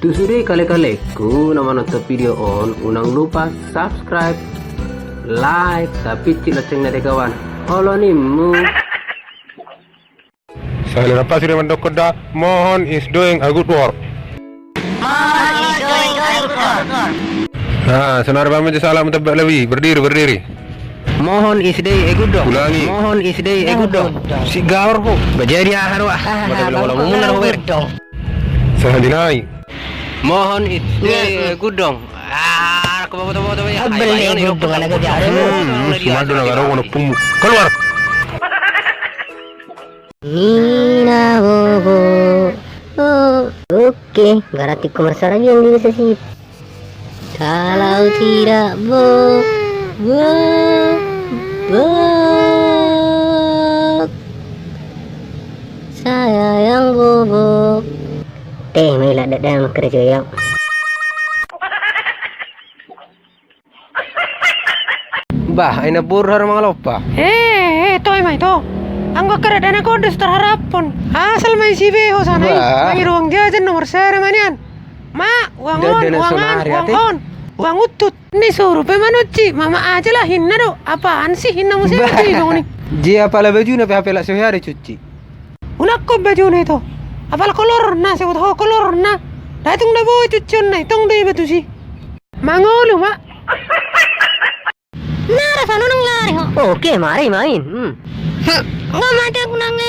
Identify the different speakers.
Speaker 1: Itu sudah kali-kali ku nama nonton video on, unang lupa subscribe, like, tapi cik laceng dari kawan. Halo nih mu.
Speaker 2: Saya lepas sudah mandok kedah. Mohon is doing a good work. Nah, senar banget salam tebak lebih. Berdiri.
Speaker 1: Mohon isdei egudong.
Speaker 2: Ulangi.
Speaker 1: Mohon isdei egudong.
Speaker 2: Si gawar kok.
Speaker 1: Bajari harwa. Bagaimana mumunar wer.
Speaker 2: Saya dinai.
Speaker 1: Mohon isdei egudong. Aku bawa ya.
Speaker 3: Beli egudong ala gajah.
Speaker 2: Semadu negara wono pumu. Keluar.
Speaker 3: Nina bobo. Oh, oke. Berarti komersial aja yang bisa sih. Kalau tidak bo. Saya yang bobo. May ladat dalam kerja yang.
Speaker 1: Bah, ina burhar mga lopa.
Speaker 4: Toy mai to. Anggo keradaan ako des terharapon. Asal mai si beho sana.
Speaker 1: Bah.
Speaker 4: Mai ruang jajan nomor sere manian. Ma, uang utut. Nih suruh pemanuci. Mama aja lah hinna do. Apaan sih hinna musim itu dong nih.
Speaker 1: Dia pala baju na pe la sehari cuci.
Speaker 4: Unak ko baju nih to. Apal kolor na sebut ho kolor na. Datung na boy cucion na itong deh batu sih. Mangolu mak.
Speaker 3: Nara sana nang lari ho. Oke, mari main. Nggak ada gunanya